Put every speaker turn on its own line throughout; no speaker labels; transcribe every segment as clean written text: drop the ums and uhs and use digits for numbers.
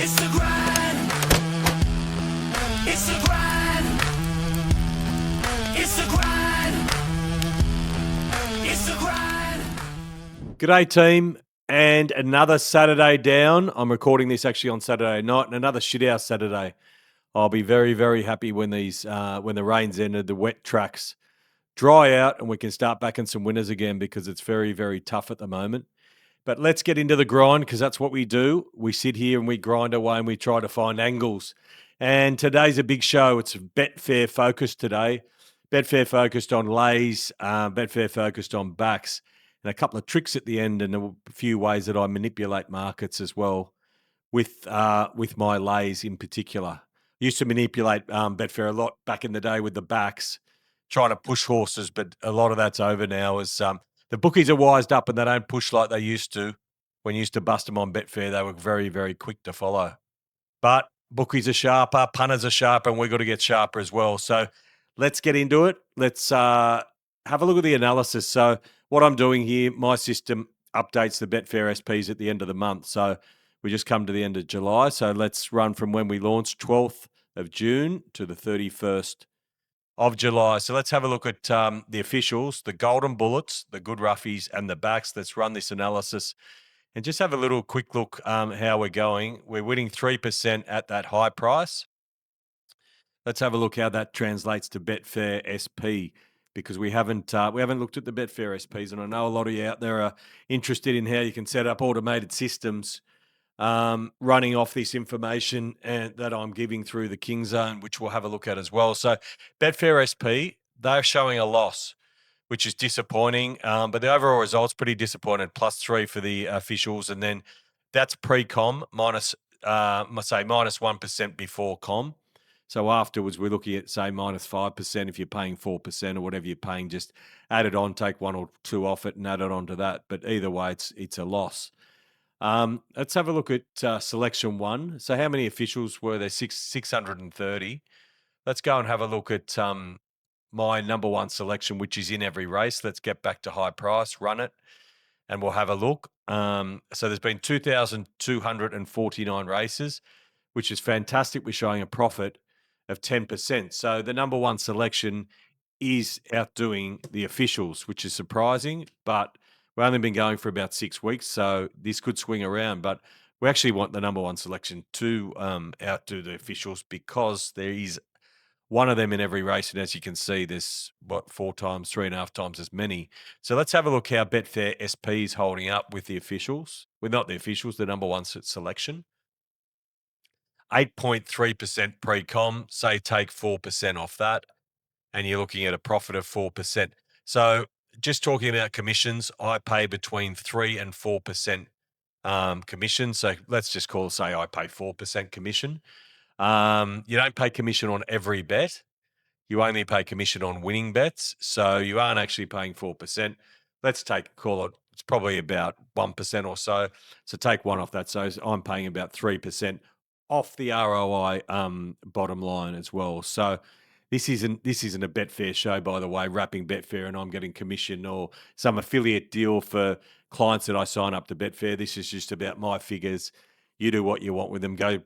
It's the grind. It's the grind. It's the grind. It's the grind.
G'day, team, and another Saturday down. I'm recording this actually on Saturday night, and another shithouse Saturday. I'll be very, very happy when when the rain's ended, the wet tracks dry out, and we can start backing some winners again because it's very, very tough at the moment. But let's get into the grind because that's what we do. We sit here and we grind away and we try to find angles. And today's a big show. It's Betfair focused today. Betfair focused on lays, Betfair focused on backs, and a couple of tricks at the end and a few ways that I manipulate markets as well with my lays in particular. I used to manipulate Betfair a lot back in the day with the backs, trying to push horses, but a lot of that's over now as the bookies are wised up and they don't push like they used to. When you used to bust them on Betfair, they were very, very quick to follow. But bookies are sharper, punters are sharper, and we've got to get sharper as well. So let's get into it. Let's have a look at the analysis. So what I'm doing here, my system updates the Betfair SPs at the end of the month. So we just come to the end of July. So let's run from when we launched, 12th of June to the 31st of July. So let's have a look at the officials, the golden bullets, the good ruffies, and the backs. Let's run this analysis and just have a little quick look how we're going. We're winning 3% at that high price. Let's have a look how that translates to Betfair SP because we haven't looked at the Betfair SPs, and I know a lot of you out there are interested in how you can set up automated systems running off this information that I'm giving through the King Zone, which we'll have a look at as well. So Betfair SP, they're showing a loss, which is disappointing. But the overall result's pretty disappointing, +3 for the officials. And then that's pre-com, minus 1% before com. So afterwards, we're looking at, say, -5% if you're paying 4% or whatever you're paying. Just add it on, take 1 or 2 off it and add it on to that. But either way, it's a loss. Let's have a look at selection 1. So how many officials were there? 630. Let's go and have a look at my number 1 selection, which is in every race. Let's get back to high price, run it, and we'll have a look. So there's been 2,249 races, which is fantastic. We're showing a profit of 10%. So the number 1 selection is outdoing the officials, which is surprising, but we've only been going for about 6 weeks, so this could swing around. But we actually want the number 1 selection to outdo the officials because there is one of them in every race. And as you can see, there's, 4 times, 3.5 times as many. So let's have a look how Betfair SP is holding up with the officials. Well, not the officials, the number 1 selection. 8.3% pre-com, say take 4% off that, and you're looking at a profit of 4%. So just talking about commissions, I pay between 3 and 4% commission. So let's just say I pay 4% commission. You don't pay commission on every bet. You only pay commission on winning bets. So you aren't actually paying 4%. Let's call it, it's probably about 1% or so. So take 1 off that. So I'm paying about 3% off the ROI bottom line as well. So this isn't a Betfair show, by the way, wrapping Betfair and I'm getting commission or some affiliate deal for clients that I sign up to Betfair. This is just about my figures. You do what you want with them. Go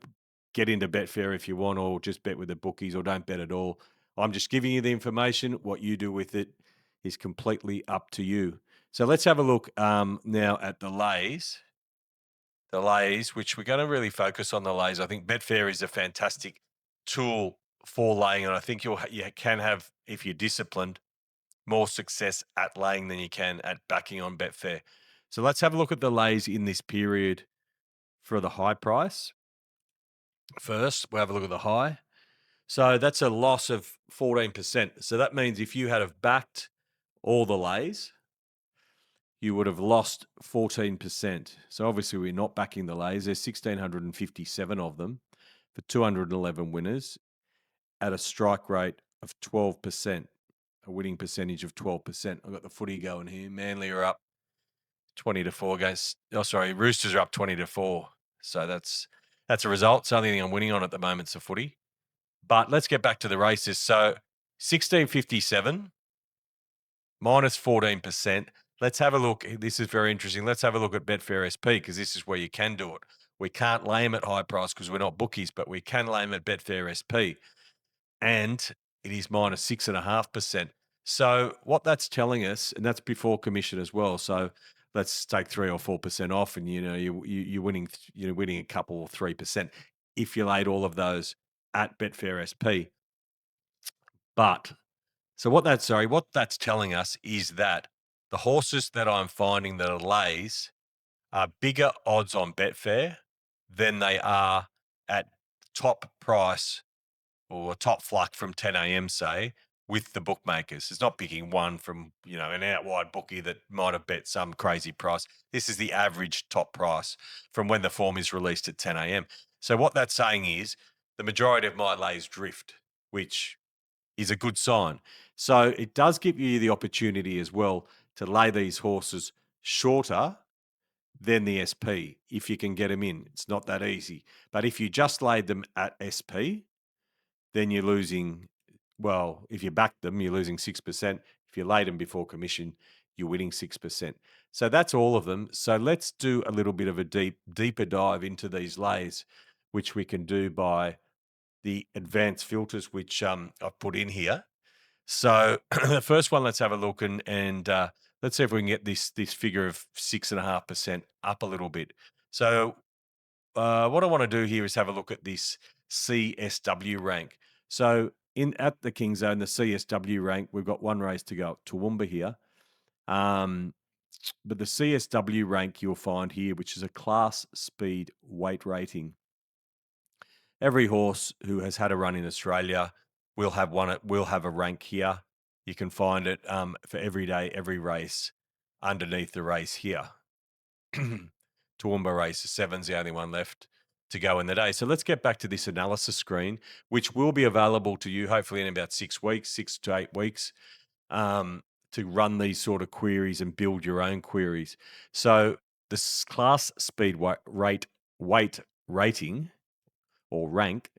get into Betfair if you want, or just bet with the bookies, or don't bet at all. I'm just giving you the information. What you do with it is completely up to you. So let's have a look now at the lays. The lays, which we're going to really focus on the lays. I think Betfair is a fantastic tool for laying, and I think you can have, if you're disciplined, more success at laying than you can at backing on Betfair. So let's have a look at the lays in this period for the high price. First, we'll have a look at the high. So that's a loss of 14%. So that means if you had have backed all the lays, you would have lost 14%. So obviously we're not backing the lays. There's 1,657 of them for 211 winners at a strike rate of 12%, a winning percentage of 12%. I've got the footy going here. Manly are up 20-4 against, Roosters are up 20-4. So that's a result. It's the only thing I'm winning on at the moment is the footy. But let's get back to the races. So 1,657 minus 14%. Let's have a look. This is very interesting. Let's have a look at Betfair SP because this is where you can do it. We can't lay them at high price because we're not bookies, but we can lay them at Betfair SP. And it is minus 6.5%. So what that's telling us, and that's before commission as well. So let's take 3 or 4% off, and you're winning a couple or 3% if you laid all of those at Betfair SP. But what that's telling us is that the horses that I'm finding that are lays are bigger odds on Betfair than they are at top price or top fluck from 10 a.m. say with the bookmakers. It's not picking one from an out wide bookie that might have bet some crazy price. This is the average top price from when the form is released at 10 a.m. So what that's saying is the majority of my lays drift, which is a good sign. So it does give you the opportunity as well to lay these horses shorter than the SP if you can get them in. It's not that easy. But if you just laid them at SP, then you're losing, well, if you back them, you're losing 6%. If you laid them before commission, you're winning 6%. So that's all of them. So let's do a little bit of a deeper dive into these lays, which we can do by the advanced filters, which I've put in here. So the first one, let's have a look and let's see if we can get this figure of 6.5% up a little bit. So what I want to do here is have a look at this CSW rank. So at the King Zone, the CSW rank, we've got one race to go, Toowoomba here. But the CSW rank you'll find here, which is a class speed weight rating. Every horse who has had a run in Australia will have a rank here. You can find it for every day, every race underneath the race here. Toowoomba race 7's the only one left to go in the day. So let's get back to this analysis screen, which will be available to you hopefully in about 6 to 8 weeks, to run these sort of queries and build your own queries. So this class speed weight rating or rank,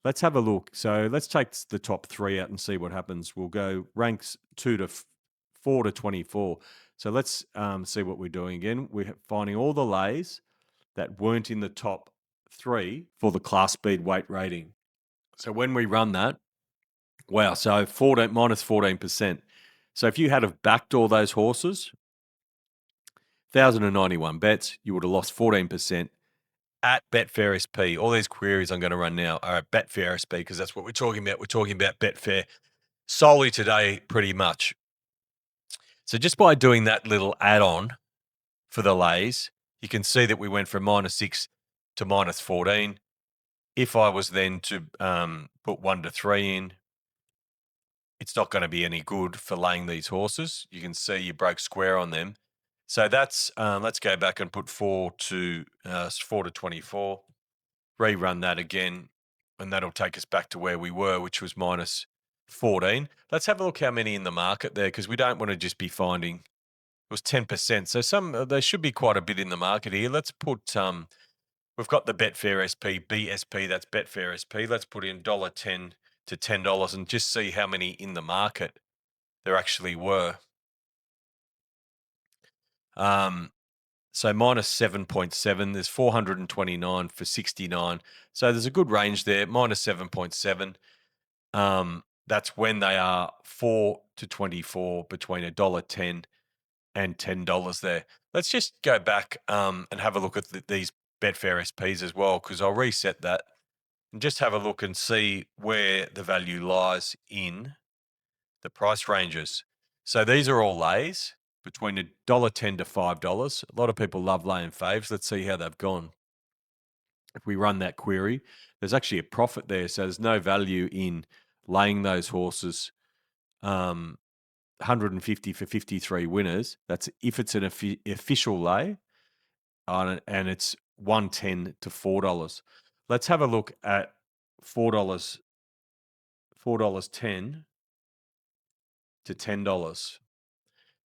let's have a look. So let's take the top 3 out and see what happens. We'll go ranks 4 to 24. So let's see what we're doing again. We're finding all the lays that weren't in the top 3 for the class speed weight rating. So when we run that, wow, so minus 14%. So if you had have backed all those horses, 1,091 bets, you would have lost 14% at Betfair SP. All these queries I'm going to run now are at Betfair SP because that's what we're talking about. We're talking about Betfair solely today, pretty much. So just by doing that little add-on for the lays, you can see that we went from minus 6 to minus 14. If I was then to put 1 to 3 in, it's not going to be any good for laying these horses. You can see you broke square on them. So that's let's go back and put 4 to 24. Rerun that again, and that'll take us back to where we were, which was minus 14. Let's have a look how many in the market there, because we don't want to just be finding, it was 10%. So there should be quite a bit in the market here. Let's put, we've got the Betfair SP, BSP, that's Betfair SP. Let's put in $10 to $10 and just see how many in the market there actually were. So minus 7.7, there's 429 for 69. So there's a good range there, minus 7.7. That's when they are 4 to 24 between $1.10 and $10 there. Let's just go back and have a look at these Betfair SPs as well, because I'll reset that and just have a look and see where the value lies in the price ranges. So these are all lays between $1.10 to $5. A lot of people love laying faves. Let's see how they've gone. If we run that query, there's actually a profit there. So there's no value in laying those horses. 150 for 53 winners. That's if it's an official lay, and it's $1.10 to $4. Let's have a look at $4.10 to $10.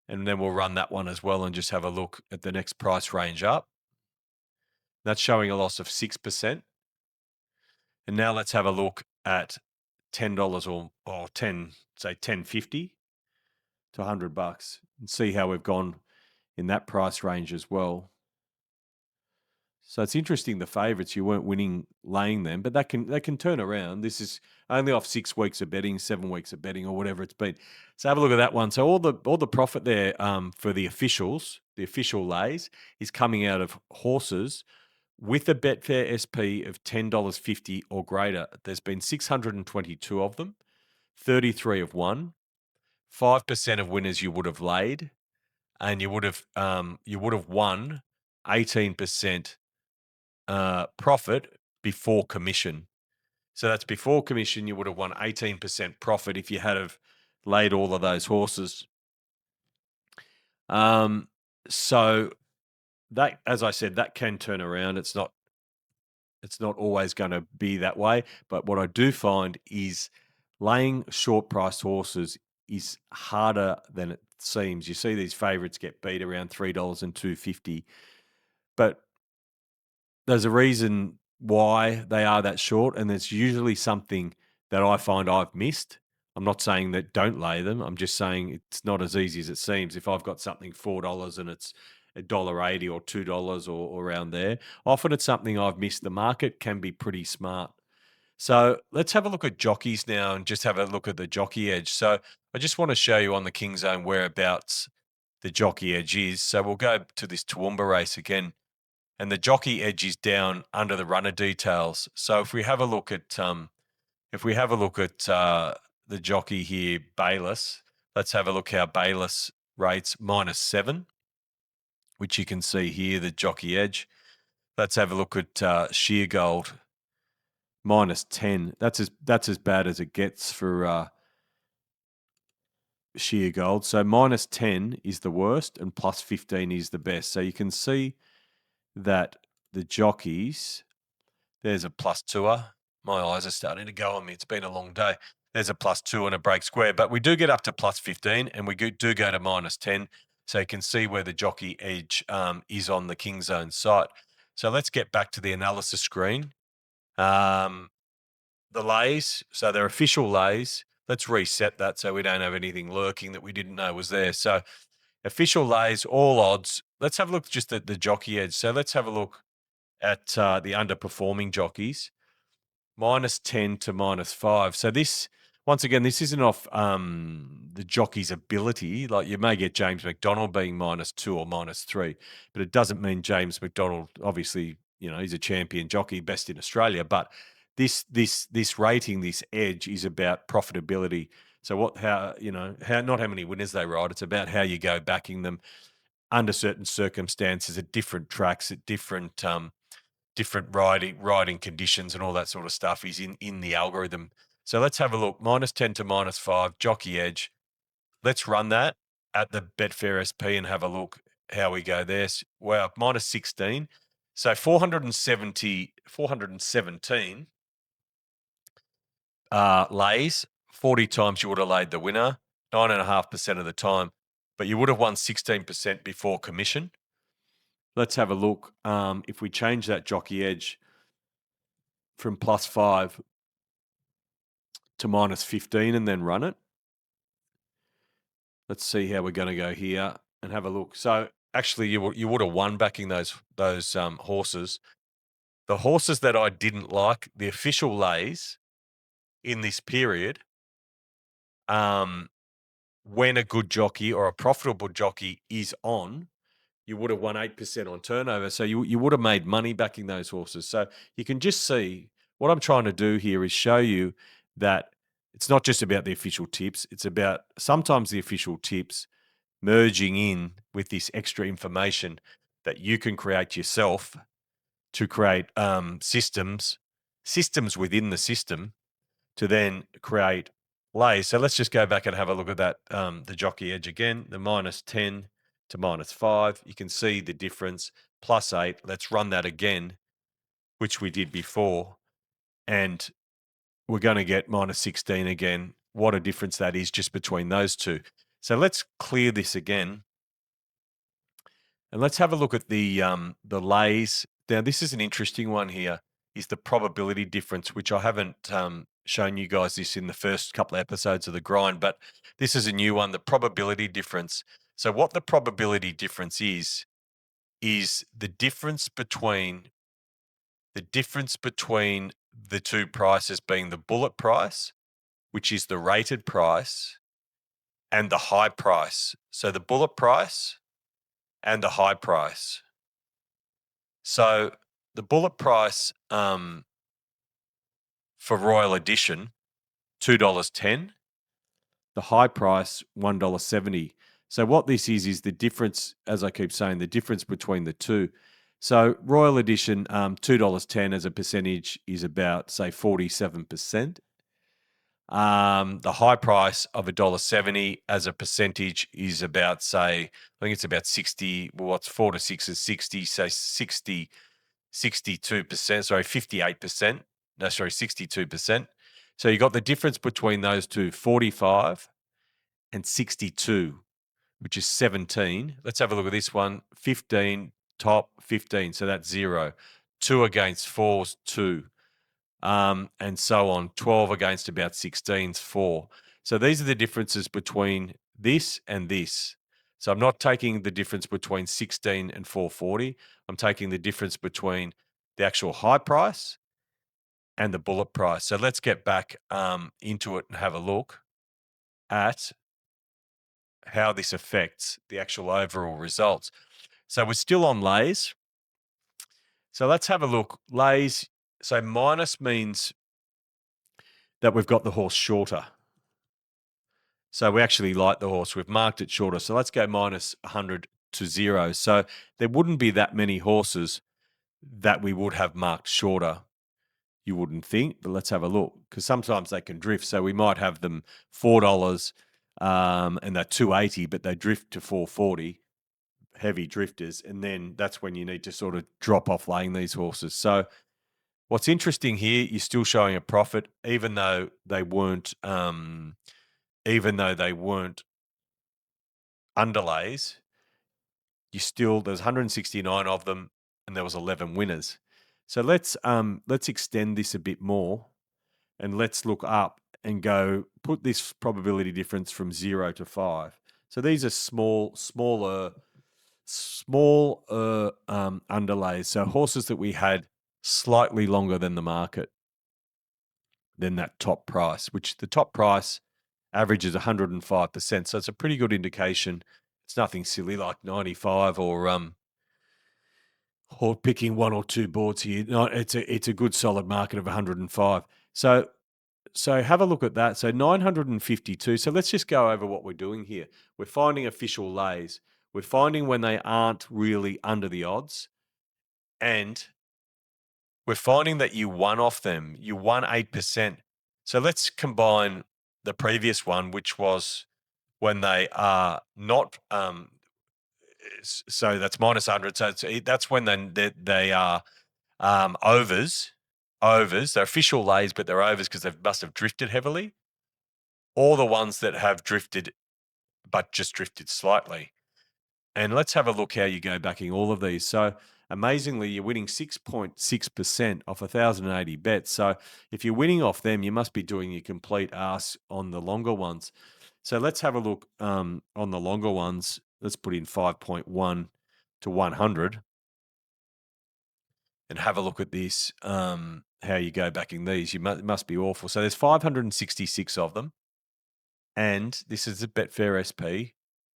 And then we'll run that one as well and just have a look at the next price range up. That's showing a loss of 6%. And now let's have a look at $10 or 10, say $10.50 to $100 and see how we've gone in that price range as well.
So it's interesting the favourites, you weren't winning laying them, but that can turn around. This is only off 6 weeks of betting, 7 weeks of betting, or whatever it's been. So have a look at that one. So all the profit there for the officials, the official lays, is coming out of horses with a Betfair SP of $10.50 or greater. There's been 622 of them, 33 have won, 5% of winners you would have laid, and you would have won 18% profit before commission. So that's before commission, you would have won 18% profit if you had have laid all of those horses. So that, as I said, that can turn around. It's not always going to be that way. But what I do find is laying short priced horses is harder than it seems. You see these favourites get beat around $3 and $2.50, but there's a reason why they are that short, and there's usually something that I find I've missed. I'm not saying that don't lay them. I'm just saying it's not as easy as it seems. If I've got something $4 and it's $1.80 or $2 or around there, often it's something I've missed. The market can be pretty smart. So let's have a look at jockeys now and just have a look at the jockey edge. So I just want to show you on the King Zone whereabouts the jockey edge is. So we'll go to this Toowoomba race again, and the jockey edge is down under the runner details. So if we have a look at the jockey here, Bayless, let's have a look how Bayless rates -7, which you can see here, the jockey edge. Let's have a look at Sheer Gold, -10. That's as bad as it gets for Sheer Gold. So -10 is the worst and +15 is the best. So you can see that the jockeys, there's a +2er. My eyes are starting to go on me. It's been a long day. There's a +2 and a break square, but we do get up to +15 and we do go to -10. So you can see where the jockey edge is on the King Zone site. So let's get back to the analysis screen. The lays, so they're official lays. Let's reset that so we don't have anything lurking that we didn't know was there. So official lays, all odds. Let's have a look just at the jockey edge. So let's have a look at the underperforming jockeys, -10 to -5. So this, once again, this isn't off the jockey's ability. Like you may get James McDonald being -2 or -3, but it doesn't mean James McDonald, obviously, he's a champion jockey, best in Australia. But this rating, this edge is about profitability. So not how many winners they ride. It's about how you go backing them under certain circumstances at different tracks, at different riding conditions and all that sort of stuff is in the algorithm. So let's have a look. -10 to -5, jockey edge. Let's run that at the Betfair SP and have a look how we go there. Wow, -16. So 417 lays, 40 times you would have laid the winner, 9.5% of the time, but you would have won 16% before commission. Let's have a look. If we change that jockey edge from +5 to -15 and then run it, let's see how we're going to go here and have a look. So actually, you would have won backing those horses. The horses that I didn't like, the official lays in this period, when a good jockey or a profitable jockey is on, you would have won 8% on turnover. So you would have made money backing those horses. So you can just see what I'm trying to do here is show you that it's not just about the official tips. It's about sometimes the official tips merging in with this extra information that you can create yourself to create systems within the system to then create lays. So let's just go back and have a look at that, the jockey edge again, the -10 to -5. You can see the difference, +8. Let's run that again, which we did before, and we're going to get -16 again. What a difference that is just between those two. So let's clear this again, and let's have a look at the lays. Now, this is an interesting one here, is the probability difference, which I haven't shown you guys this in the first couple of episodes of the grind, but this is a new one, the probability difference. So what the probability difference is the difference between
the difference between the two prices being the bullet price, which is the rated price, and the high price. So the bullet price and the high price. So the bullet price for Royal Edition, $2.10. The high price, $1.70. So what this is the difference, as I keep saying, the difference between the two. So Royal Edition, $2.10 as a percentage is about, say, 47%. The high price of $1.70 as a percentage is about, say, I think it's about 60. Well, what's 4 to 6 is 60. So 62%. Sorry, 58%. No, sorry, 62%. So you got the difference between those two, 45 and 62, which is 17. Let's have a look at this one. 15, top 15. So that's 0. 2 against 4's 2. And so on. 12 against about 16's 4. So these are the differences between this and this. So I'm not taking the difference between 16 and 440. I'm taking the difference between the actual high price and the bullet price. So let's get back into it and have a look at how this affects the actual overall results. So we're still on lays. So let's have a look. Lays, so minus means that we've got the horse shorter. So we actually like the horse. We've marked it shorter. So let's go minus 100 to 0. So there wouldn't be that many horses that we would have marked shorter. You wouldn't think, but let's have a look, because sometimes they can drift. So we might have them $4 and they're $2.80, but they drift to $4.40, heavy drifters. And then that's when you need to sort of drop off laying these horses. So what's interesting here, you're still showing a profit, even though they weren't underlays. There's 169 of them, and there was 11 winners. So let's extend this a bit more, and let's look up and go put this probability difference from 0 to 5. So these are smaller underlays. So horses that we had slightly longer than the market, than that top price, which the top price averages 105%. So it's a pretty good indication. It's nothing silly like 95 or picking one or two boards here. No, it's a good solid market of 105. So have a look at that. So 952. So let's just go over what we're doing here. We're finding official lays. We're finding when they aren't really under the odds. And we're finding that you won off them. You won 8%. So let's combine the previous one, which was when they are not so that's minus 100. So that's when they are overs. They're official lays, but they're overs because they must have drifted heavily, or the ones that have drifted but just drifted slightly. And let's have a look how you go backing all of these. So amazingly, you're winning 6.6% off 1,080 bets. So if you're winning off them, you must be doing your complete ass on the longer ones. So let's have a look on the longer ones. Let's put in 5.1 to 100 and have a look at this, how you go backing these. You must be awful. So there's 566 of them. And this is a Betfair SP.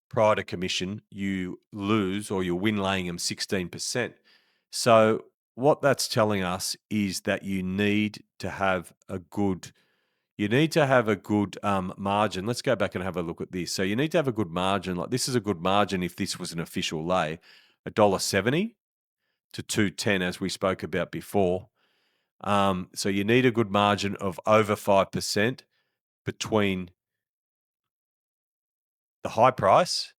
Prior to commission, you lose or you win laying them 16%. So what that's telling us is that you need to have a good margin. Let's go back and have a look at this. So you need to have a good margin. Like this is a good margin if this was an official lay, $1.70 to $2.10, as we spoke about before. So you need a good margin of over 5% between the high price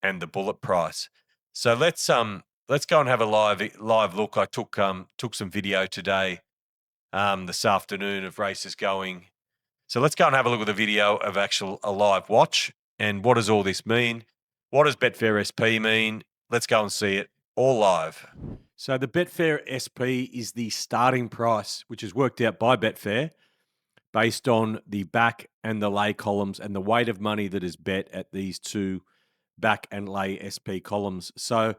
and the bullet price. So let's go and have a live look. I took some video today, this afternoon, of races going. So let's go and have a look at the video of a live watch. And what does all this mean? What does Betfair SP mean? Let's go and see it all live. So the Betfair SP is the starting price, which is worked out by Betfair based on the back and the lay columns and the weight of money that is bet at these two back and lay SP columns. So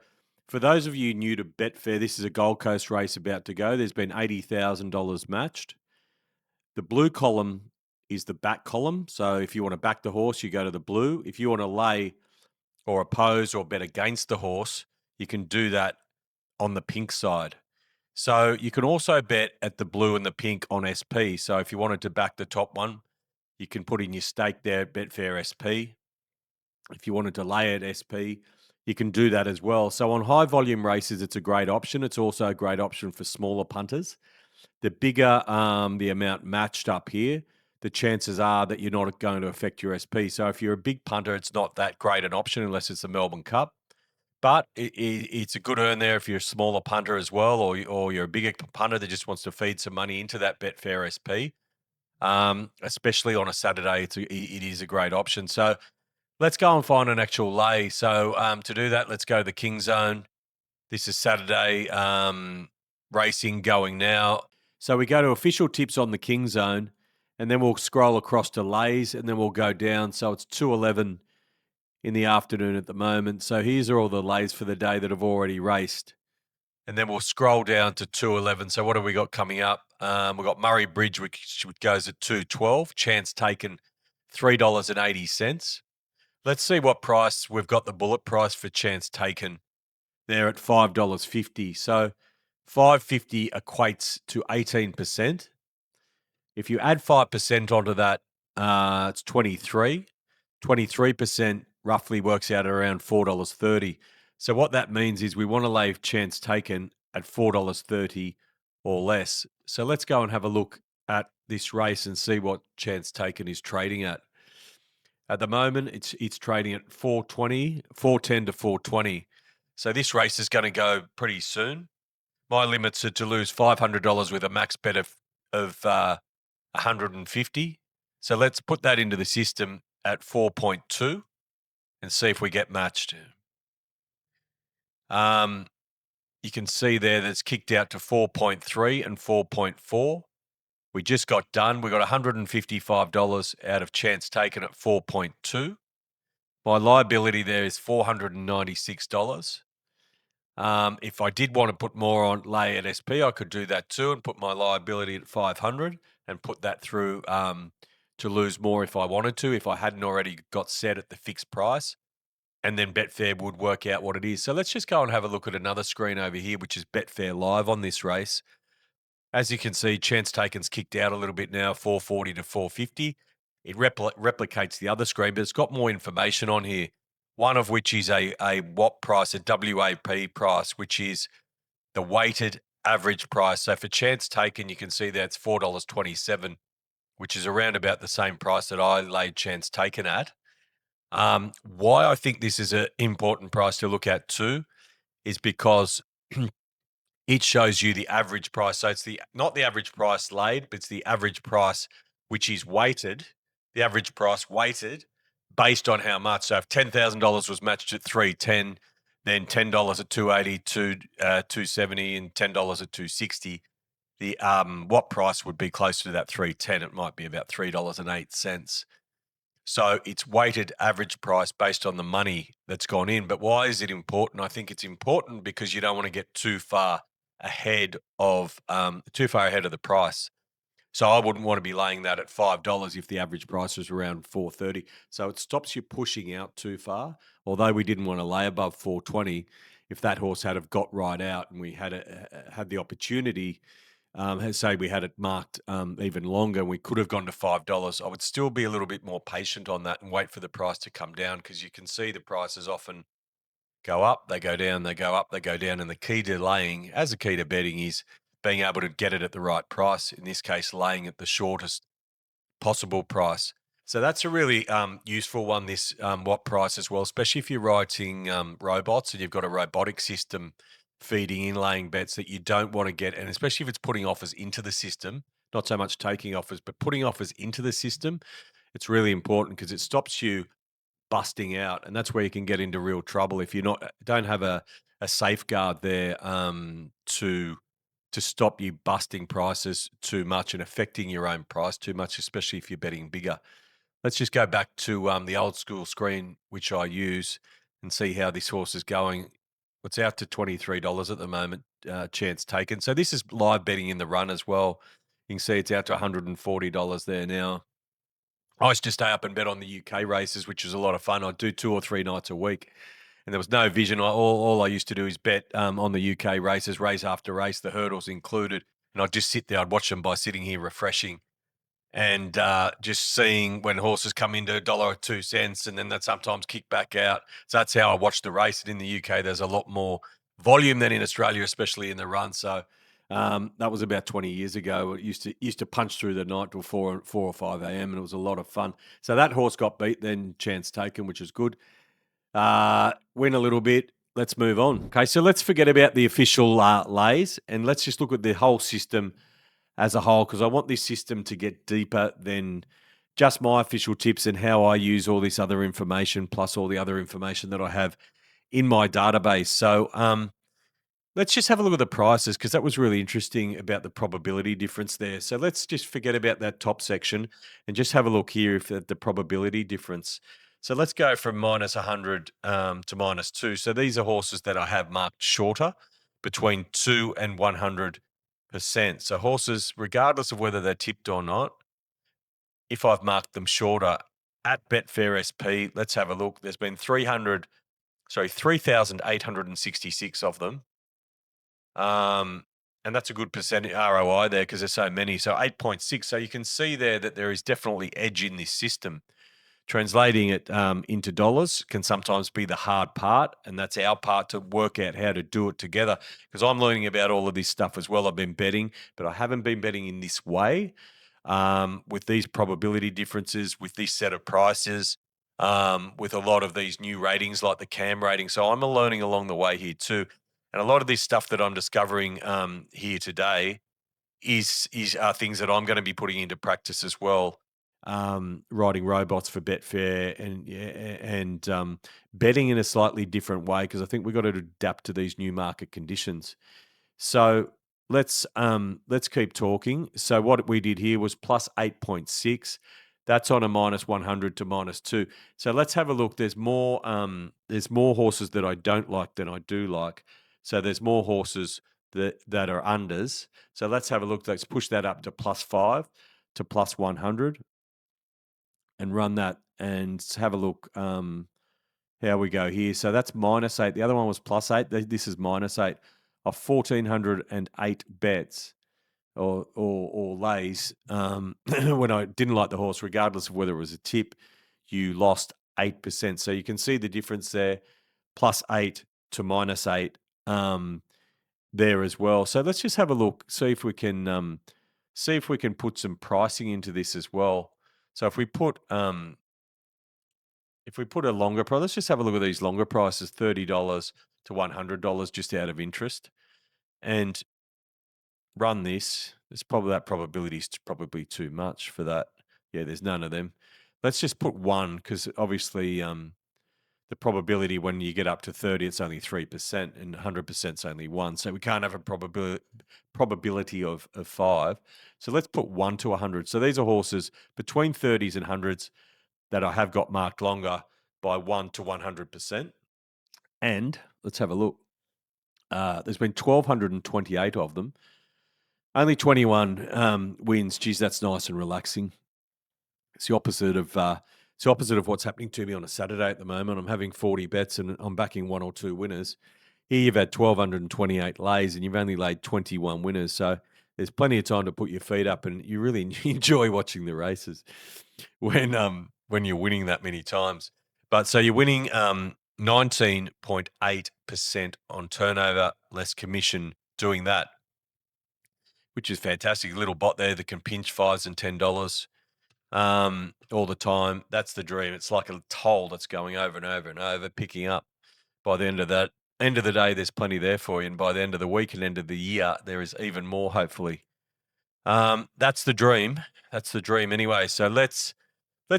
For those of you new to Betfair, this is a Gold Coast race about to go. There's been $80,000 matched. The blue column is the back column. So if you want to back the horse, you go to the blue. If you want to lay or oppose or bet against the horse, you can do that on the pink side. So you can also bet at the blue and the pink on SP. So if you wanted to back the top one, you can put in your stake there at Betfair SP. If you wanted to lay at SP, you can do that as well. So on high volume races, it's a great option. It's also a great option for smaller punters. The bigger the amount matched up here, the chances are that you're not going to affect your SP. So if you're a big punter, it's not that great an option unless it's the Melbourne Cup. But it's a good earn there if you're a smaller punter as well, or you're a bigger punter that just wants to feed some money into that Betfair SP. Especially on a Saturday, it is a great option. So let's go and find an actual lay. So to do that, let's go to the King Zone. This is Saturday racing going now. So we go to official tips on the King Zone, and then we'll scroll across to lays, and then we'll go down. So it's 2:11 in the afternoon at the moment. So here's all the lays for the day that have already raced. And then we'll scroll down to 2:11. So what have we got coming up? We've got Murray Bridge, which goes at 2:12. Chance taken, $3.80. Let's see what price we've got the bullet price for chance taken. They're at $5.50. So $5.50 equates to 18%. If you add 5% onto that, it's 23. 23% roughly works out at around $4.30. So what that means is we want to lay chance taken at $4.30 or less. So let's go and have a look at this race and see what chance taken is trading at. At the moment, it's trading at 410 to 420. So this race is going to go pretty soon. My limits are to lose $500 with a max bet of 150. So let's put that into the system at 4.2 and see if we get matched. You can see there that's kicked out to 4.3 and 4.4. We just got done. We got $155 out of chance taken at 4.2. My liability there is $496. If I did want to put more on lay at SP, I could do that too and put my liability at 500 and put that through to lose more if I wanted to, if I hadn't already got set at the fixed price. And then Betfair would work out what it is. So let's just go and have a look at another screen over here, which is Betfair Live on this race. As you can see, chance taken's kicked out a little bit now, 440 to 450. It replicates the other screen, but it's got more information on here. One of which is a WAP price, a WAP price, which is the weighted average price. So for chance taken, you can see that's $4.27, which is around about the same price that I laid chance taken at. Why I think this is an important price to look at too is because it shows you the average price. So it's not the average price laid, but it's the average price which is weighted, the average price weighted based on how much. So if $10,000 was matched at 310, then $10 at 280, 270, and $10 at 260, the what price would be closer to that 310? It might be about $3.08. So it's weighted average price based on the money that's gone in. But why is it important? I think it's important because you don't want to get too far ahead of the price. So I wouldn't want to be laying that at $5 if the average price was around $4.30. So it stops you pushing out too far. Although we didn't want to lay above $4.20, if that horse had have got right out and we had the opportunity, say we had it marked even longer and we could have gone to $5, I would still be a little bit more patient on that and wait for the price to come down, because you can see the prices often go up, they go down, they go up, they go down. And the key to laying, as a key to betting, is being able to get it at the right price. In this case, laying at the shortest possible price. So that's a really useful one, this what price as well, especially if you're writing robots and you've got a robotic system feeding in laying bets that you don't want to get, and especially if it's putting offers into the system, not so much taking offers, but putting offers into the system, it's really important because it stops you busting out, and that's where you can get into real trouble if you don't have a safeguard there to stop you busting prices too much and affecting your own price too much, especially if you're betting bigger. Let's just go back to the old school screen, which I use, and see how this horse is going. It's out to $23 at the moment, chance taken. So this is live betting in the run as well. You can see it's out to $140 there now. I used to stay up and bet on the UK races, which was a lot of fun. I'd do 2 or 3 nights a week, and there was no vision. All I used to do is bet on the UK races, race after race, the hurdles included, and I'd just sit there. I'd watch them by sitting here refreshing and just seeing when horses come into $1 or 2 cents, and then that sometimes kick back out. So that's how I watch the race. And in the UK, there's a lot more volume than in Australia, especially in the run. So that was about 20 years ago. It used to punch through the night till 4 or 5 a.m. and it was a lot of fun. So that horse got beat, then chance taken, which is good. Win a little bit. Let's move on. Okay, so let's forget about the official lays and let's just look at the whole system as a whole, because I want this system to get deeper than just my official tips and how I use all this other information plus all the other information that I have in my database. So let's just have a look at the prices, because that was really interesting about the probability difference there. So let's just forget about that top section and just have a look here at the probability difference. So let's go from minus 100 to minus 2. So these are horses that I have marked shorter, between 2 and 100%. So horses, regardless of whether they're tipped or not, if I've marked them shorter at Betfair SP, let's have a look. There's been 3,866 of them. And that's a good percentage ROI there because there's so many. So 8.6. So you can see there that there is definitely edge in this system. Translating it into dollars can sometimes be the hard part, and that's our part to work out how to do it together, because I'm learning about all of this stuff as well. I've been betting, but I haven't been betting in this way, with these probability differences, with this set of prices, with a lot of these new ratings like the CAM rating. So I'm learning along the way here too. And a lot of this stuff that I'm discovering here today are things that I'm going to be putting into practice as well. Writing robots for Betfair and betting in a slightly different way, because I think we've got to adapt to these new market conditions. So let's keep talking. So what we did here was plus 8.6. That's on a minus 100 to minus 2. So let's have a look. There's more horses that I don't like than I do like. So there's more horses that are unders. So let's have a look. Let's push that up to plus 5 to plus 100 and run that and have a look how we go here. So that's minus 8. The other one was plus 8. This is minus 8 of 1,408 bets or lays. When I didn't like the horse, regardless of whether it was a tip, you lost 8%. So you can see the difference there, plus 8 to minus 8 there as well. So let's just have a look, see if we can put some pricing into this as well. So if we put a longer price, let's just have a look at these longer prices, $30 to $100, just out of interest, and run this. That probability is probably too much for that. Yeah, there's none of them. Let's just put 1, because obviously the probability when you get up to 30, it's only 3%, and 100% is only 1. So we can't have a probability of 5. So let's put 1 to 100. So these are horses between 30s and 100s that I have got marked longer by 1 to 100%. And let's have a look. There's been 1,228 of them. Only 21 wins. Geez, that's nice and relaxing. It's the opposite of what's happening to me on a Saturday at the moment. I'm having 40 bets and I'm backing 1 or 2 winners. Here you've had 1,228 lays and you've only laid 21 winners. So there's plenty of time to put your feet up, and you really enjoy watching the races when you're winning that many times. But so you're winning 19.8% on turnover, less commission doing that, which is fantastic. A little bot there that can pinch $5 and $10 all the time. That's the dream. It's like a toll that's going over and over and over, picking up. By the end of the day, there's plenty there for you, and by the end of the week and end of the year, there is even more. Hopefully, that's the dream. That's the dream, anyway. So let's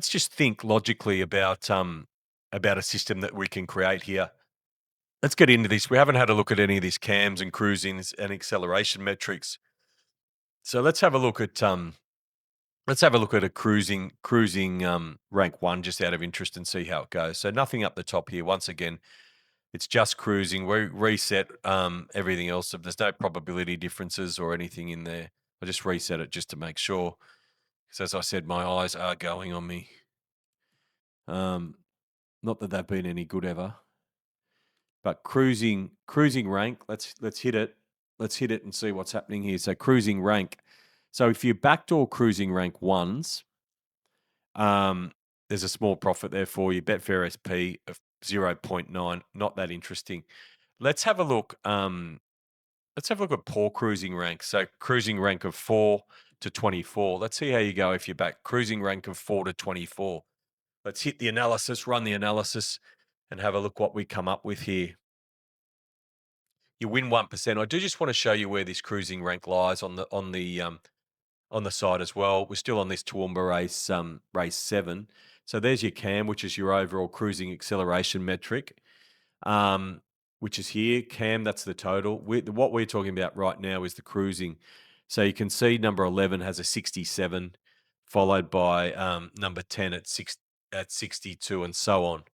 just think logically about a system that we can create here. Let's get into this. We haven't had a look at any of these cams and cruisings and acceleration metrics. So let's have a look at a cruising rank 1 just out of interest and see how it goes. So nothing up the top here. Once again,
It's just cruising. We reset everything else. There's no probability differences or anything in there. I just reset it just to make sure. Because as I said, my eyes are going on me. Not that they've been any good ever. But cruising rank, let's hit it. Let's hit it and see what's happening here. So cruising rank. So if you backdoor cruising rank ones, there's a small profit there for you. Betfair SP of 0.9, not that interesting. Let's have a look. Let's have a look at poor cruising rank. So cruising rank of 4 to 24. Let's see how you go if you're back. Cruising rank of 4 to 24. Let's hit the analysis, run the analysis, and have a look what we come up with here. You win 1%. I do just want to show you where this cruising rank lies on the side as well. We're still on this Toowoomba race, race 7. So there's your CAM, which is your overall cruising acceleration metric, which is here. CAM, that's the total. What we're talking about right now is the cruising. So you can see number 11 has a 67, followed by number 10 at 62, and so on.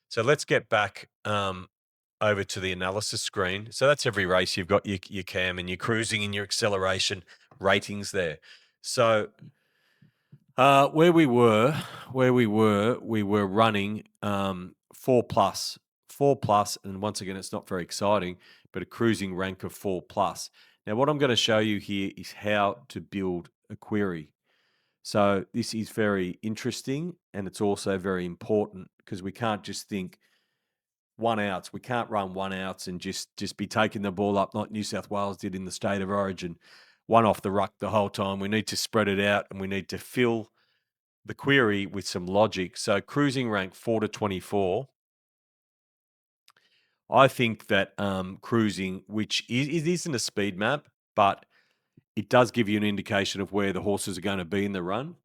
So let's get back over to the analysis screen. So that's every race. You've got your CAM and your cruising and your acceleration ratings there. So where we were running 4+, and once again, it's not very exciting, but a cruising rank of 4+. Now, what I'm going to show you here is how to build a query. So this is very interesting, and it's also very important because we can't just think one outs. We can't run one outs and just be taking the ball up like New South Wales did in the State of Origin, one off the ruck the whole time. We need to spread it out, and we need to fill the query with some logic. So cruising rank 4 to 24. I think that cruising, which it isn't a speed map, but it does give you an indication of where the horses are going to be in the run.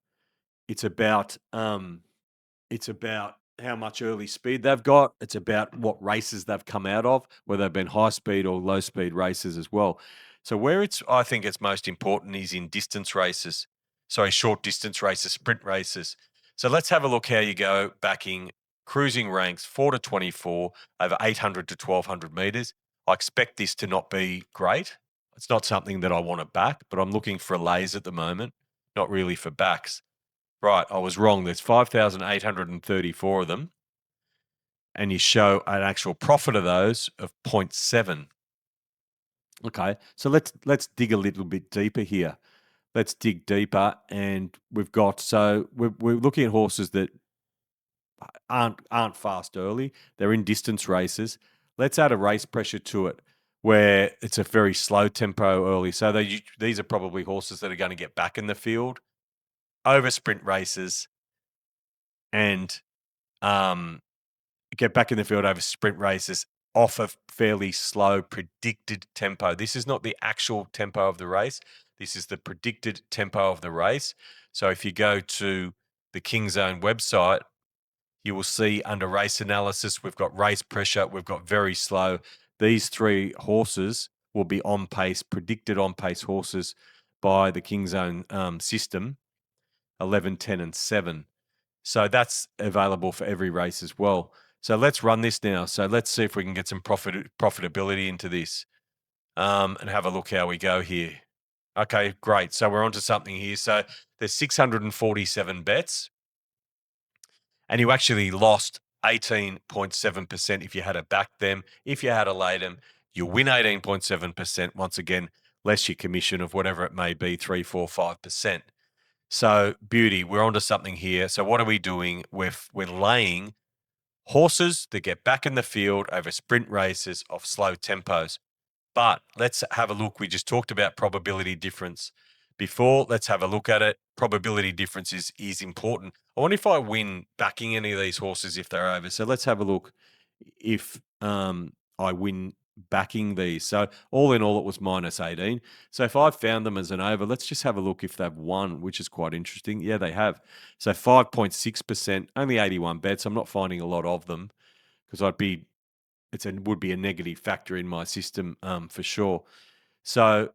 It's about how much early speed they've got. It's about what races they've come out of, whether they've been high speed or low speed races as well. So where I think it's most important is in distance races. Sorry, short distance races, sprint races. So let's have a look how you go backing cruising ranks 4 to 24 over 800 to 1200 meters. I expect this to not be great. It's not something that I want to back, but I'm looking for a lays at the moment, not really for backs. Right, I was wrong. There's 5,834 of them, and you show an actual profit of those of 0.7. Okay, so let's dig a little bit deeper here. Let's dig deeper, and we're looking at horses that aren't fast early. They're in distance races. Let's add a race pressure to it, where it's a very slow tempo early. So these are probably horses that are going to get back in the field over sprint races and get back in the field over sprint races off a fairly slow predicted tempo. This is not the actual tempo of the race. This is the predicted tempo of the race. So if you go to the King Zone website, you will see under race analysis, we've got race pressure, we've got very slow. These 3 horses will be on pace, predicted on pace horses by the King Zone system, 11, 10, and 7. So that's available for every race as well. So let's run this now. So let's see if we can get some profitability into this and have a look how we go here. Okay, great. So we're onto something here. So there's 647 bets, and you actually lost 18.7% if you had to back them. If you had to lay them, you win 18.7%. Once again, less your commission of whatever it may be, 3, 4, 5%. So beauty, we're onto something here. So what are we doing? We're laying horses that get back in the field over sprint races of slow tempos. But let's have a look. We just talked about probability difference before. Let's have a look at it. Probability difference is important. I wonder if I win backing any of these horses if they're over. So let's have a look if I win backing these. So all in all, it was minus 18. So if I've found them as an over, let's just have a look if they've won, which is quite interesting. Yeah, they have. So 5.6%, only 81 bets. I'm not finding a lot of them because would be a negative factor in my system for sure. So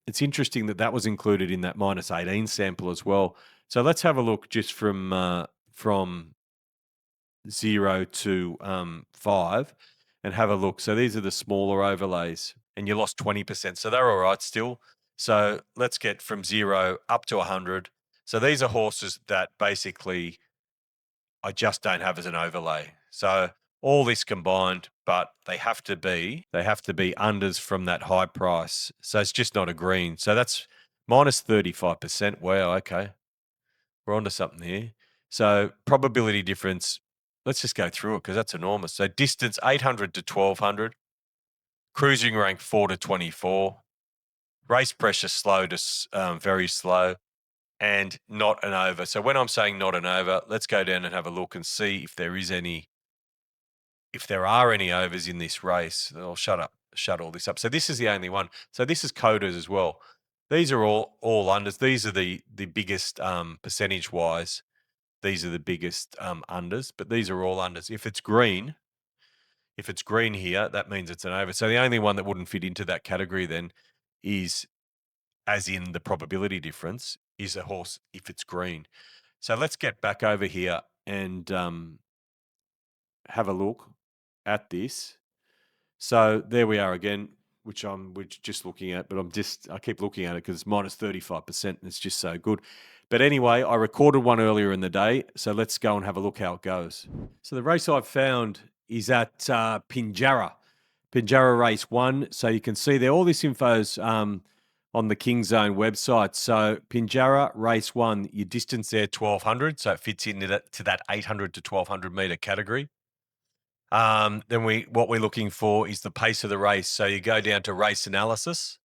it's interesting that was included in that minus 18 sample as well. So let's have a look just from 0 to 5.
and have a look. So these are the smaller overlays, and you lost 20%. So they're all right still. So let's get from 0 up to 100. So these are horses that basically I just don't have as an overlay. So all this combined, but they have to be unders from that high price. So it's just not a green. So that's minus 35%. Wow, okay. We're onto something here. So probability difference, let's just go through it because that's enormous. So distance 800 to 1200, cruising rank 4 to 24, race pressure slow to very slow, and not an over. So when I'm saying not an over, let's go down and have a look and see if there are any overs in this race. I'll shut all this up. So this is the only one. So this is coders as well. These are all unders. These are the biggest percentage wise. These are the biggest unders, but these are all unders. If it's green here, that means it's an over. So the only one that wouldn't fit into that category then is, as in the probability difference, is a horse if it's green. So let's get back over here and have a look at this. So there we are again, which I'm just looking at, but I keep looking at it because it's minus 35% and it's just so good. But anyway, I recorded one earlier in the day, so let's go and have a look how it goes. So the race I've found is at Pinjarra race 1. So you can see there, all this info's on the King Zone website. So Pinjarra race 1, your distance there 1200, so it fits into that 800 to 1200 meter category. Then what we're looking for is the pace of the race. So you go down to race analysis.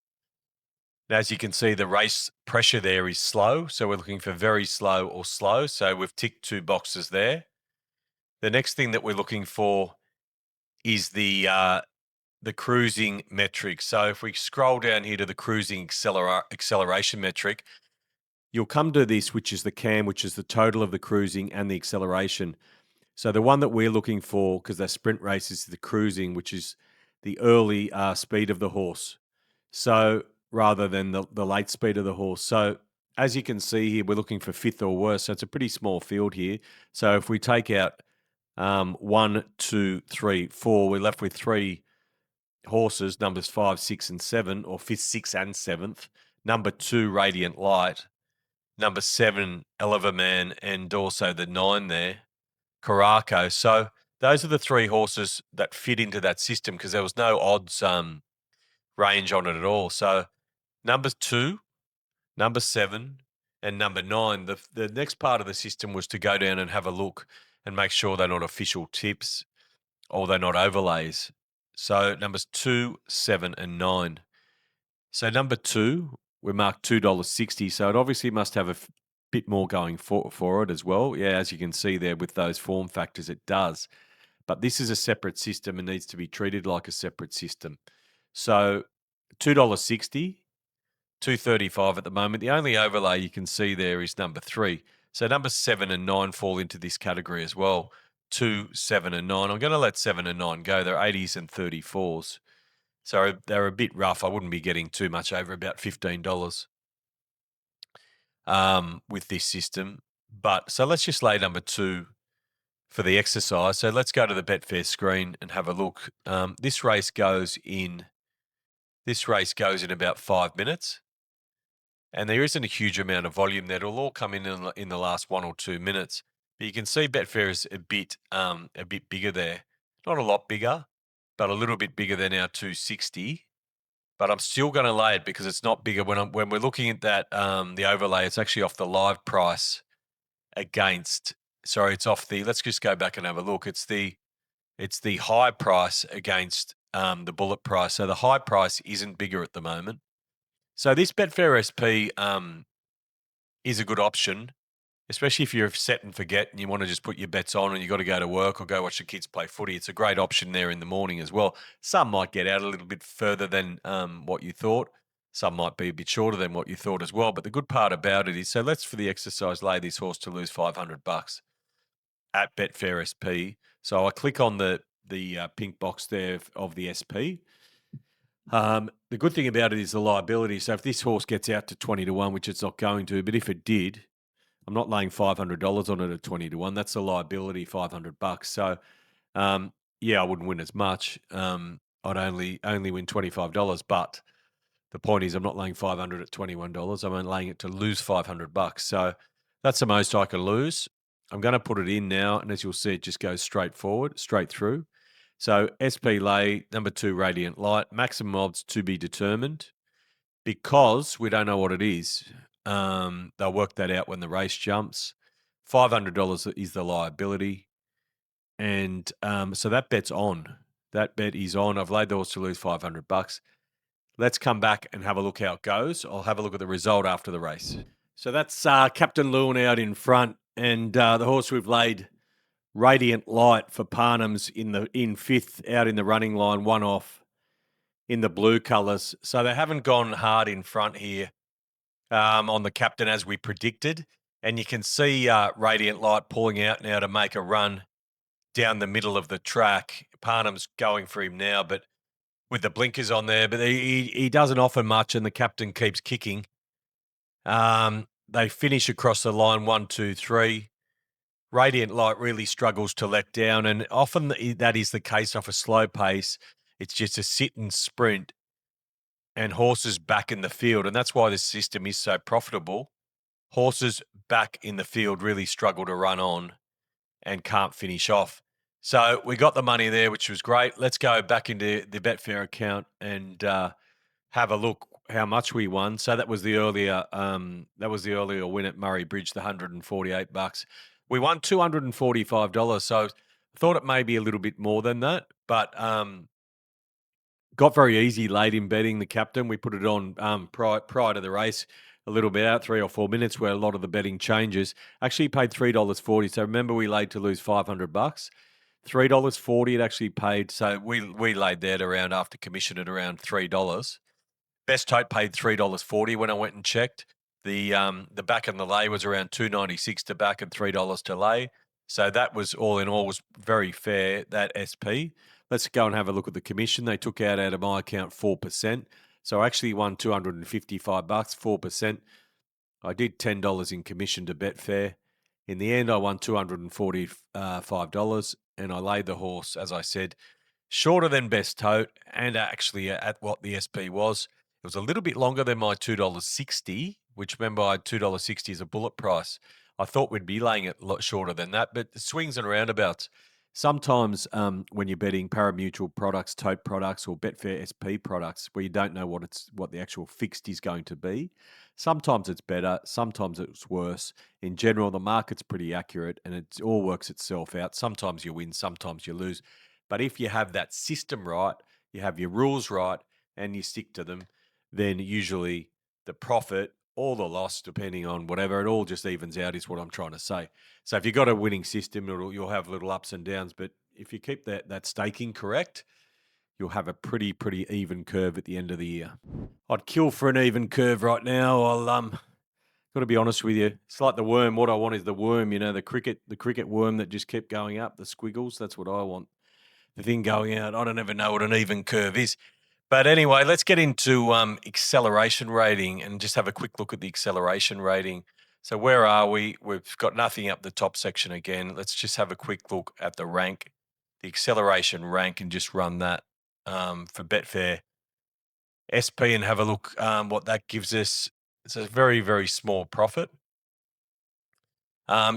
Now, as you can see, the race pressure there is slow. So we're looking for very slow or slow. So we've ticked 2 boxes there. The next thing that we're looking for is the cruising metric. So if we scroll down here to the cruising acceleration metric, you'll come to this, which is the CAM, which is the total of the cruising and the acceleration. So the one that we're looking for, because they're sprint races, is the cruising, which is the early speed of the horse. So rather than the late speed of the horse. So as you can see here, we're looking for 5th or worse. So it's a pretty small field here. So if we take out 1, 2, 3, 4, we're left with 3 horses, numbers 5, 6, and 7, or 5th, 6th, and 7th. Number 2, Radiant Light. Number 7, Eleverman, and also the 9 there, Caraco. So those are the 3 horses that fit into that system because there was no odds range on it at all. So number 2, number 7, and number 9. The next part of the system was to go down and have a look and make sure they're not official tips or they're not overlays. So numbers 2, 7, and 9. So number 2, we marked $2.60. So it obviously must have a bit more going for it as well. Yeah, as you can see there with those form factors, it does. But this is a separate system and needs to be treated like a separate system. So $2.60, $2.35 at the moment. The only overlay you can see there is number 3. So numbers 7 and 9 fall into this category as well. 2, 7, and 9. I'm going to let 7 and 9 go. They're 80s and 34s. So they're a bit rough. I wouldn't be getting too much over about $15 with this system. But so let's just lay number 2 for the exercise. So let's go to the Betfair screen and have a look. This race goes in about 5 minutes. And there isn't a huge amount of volume there. It'll all come in the last 1 or 2 minutes. But you can see Betfair is a bit bigger there. Not a lot bigger, but a little bit bigger than our 260. But I'm still going to lay it because it's not bigger. When we're looking at that, the overlay, it's actually off the live price against. Sorry, it's off the. Let's just go back and have a look. It's the high price against the bullet price. So the high price isn't bigger at the moment. So this Betfair SP is a good option, especially if you're set and forget and you want to just put your bets on and you've got to go to work or go watch the kids play footy. It's a great option there in the morning as well. Some might get out a little bit further than what you thought. Some might be a bit shorter than what you thought as well. But the good part about it is, so let's for the exercise lay this horse to lose $500 at Betfair SP. So I click on the pink box there of the SP. The good thing about it is the liability. So if this horse gets out to 20 to 1, which it's not going to, but if it did, I'm not laying $500 on it at 20 to 1. That's a liability, $500. So I wouldn't win as much. I'd only win $25, but the point is I'm not laying 500 at $21. I'm only laying it to lose $500. So that's the most I can lose. I'm going to put it in now, and as you'll see, it just goes straight forward, straight through. So SP lay, number 2, Radiant Light, maximum odds to be determined. Because we don't know what it is, they'll work that out when the race jumps. $500 is the liability. And so that bet's on. That bet is on. I've laid the horse to lose $500. Let's come back and have a look how it goes. I'll have a look at the result after the race. So that's Captain Lewin out in front, and the horse we've laid, Radiant Light for Parnham's in fifth, out in the running line, one off in the blue colours. So they haven't gone hard in front here on the captain as we predicted, and you can see Radiant Light pulling out now to make a run down the middle of the track. Parnham's going for him now, but with the blinkers on there, but he doesn't offer much, and the captain keeps kicking. They finish across the line 1, 2, 3. Radiant Light really struggles to let down, and often that is the case off a slow pace. It's just a sit and sprint and horses back in the field, and that's why this system is so profitable. Horses back in the field really struggle to run on and can't finish off. So we got the money there, which was great. Let's go back into the Betfair account and have a look how much we won. So that was the earlier win at Murray Bridge, the $148. We won $245. So I thought it may be a little bit more than that, but got very easy late in betting the captain. We put it on prior to the race, a little bit out, 3 or 4 minutes, where a lot of the betting changes. Actually paid $3.40. So remember, we laid to lose $500. $3.40 it actually paid. So we laid that around after commission at around $3. Best Tote paid $3.40 when I went and checked. The back and the lay was around $2.96 to back and $3 to lay. So that was all in all was very fair, that SP. Let's go and have a look at the commission. They took out of my account 4%. So I actually won $255, 4%. I did $10 in commission to Betfair. In the end, I won $245, and I laid the horse, as I said, shorter than Best Tote, and actually at what the SP was. It was a little bit longer than my $2.60, which remember I had $2.60 as a bullet price. I thought we'd be laying it a lot shorter than that, but the swings and roundabouts. Sometimes when you're betting parimutuel products, tote products, or Betfair SP products, where you don't know what the actual fixed is going to be, sometimes it's better, sometimes it's worse. In general, the market's pretty accurate and it all works itself out. Sometimes you win, sometimes you lose. But if you have that system right, you have your rules right, and you stick to them, then usually the profit or the loss, depending on whatever, it all just evens out is what I'm trying to say. So if you've got a winning system, you'll have little ups and downs. But if you keep that staking correct, you'll have a pretty even curve at the end of the year. I'd kill for an even curve right now. I'll got to be honest with you. It's like the worm. What I want is the worm, the cricket worm that just kept going up, the squiggles. That's what I want. The thing going out. I don't ever know what an even curve is. But anyway, let's get into acceleration rating and just have a quick look at the acceleration rating. So where are we? We've got nothing up the top section again. Let's just have a quick look at the rank, the acceleration rank, and just run that for Betfair SP and have a look what that gives us. It's a very small profit.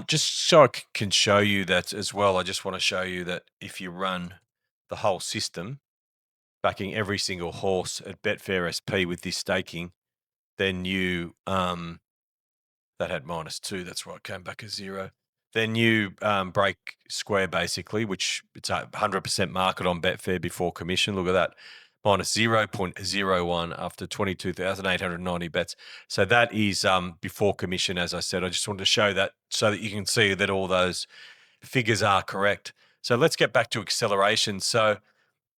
Just so I can show you that as well, I just want to show you that if you run the whole system, backing every single horse at Betfair SP with this staking, then you that had -2. That's why it came back as 0. Then you break square basically, which it's 100% market on Betfair before commission. Look at that, -0.01 after 22,890 bets. So that is before commission. As I said, I just wanted to show that so that you can see that all those figures are correct. So let's get back to acceleration. So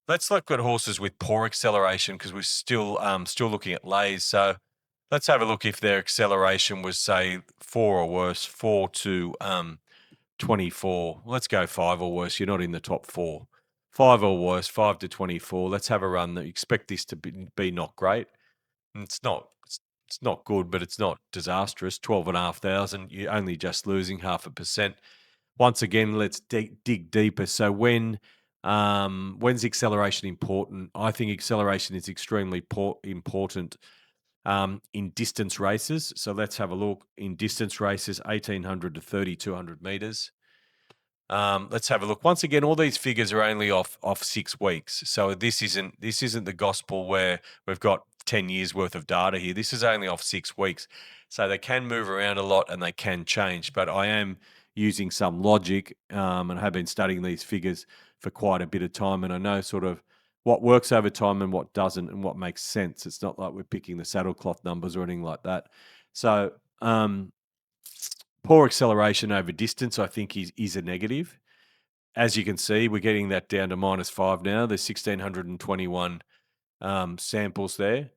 let's look at horses with poor acceleration because we're still looking at lays. So let's have a look if their acceleration was, say, 4 or worse, 4 to 24. Let's go 5 or worse. You're not in the top 4. 5 or worse, 5 to 24. Let's have a run. Expect this to be not great. It's not good, but it's not disastrous. 12,500. You're only just losing 0.5%. Once again, let's dig deeper. So when When's acceleration important? I think acceleration is extremely important in distance races. So let's have a look. In distance races, 1,800 to 3,200 meters. Let's have a look. Once again, all these figures are only off 6 weeks. So this isn't the gospel where we've got 10 years worth of data here. This is only off 6 weeks. So they can move around a lot and they can change. But I am using some logic and have been studying these figures for quite a bit of time. And I know sort of what works over time and what doesn't and what makes sense. It's not like we're picking the saddlecloth numbers or anything like that. So poor acceleration over distance, I think, is a negative. As you can see, we're getting that down to -5 now. There's 1,621 samples there.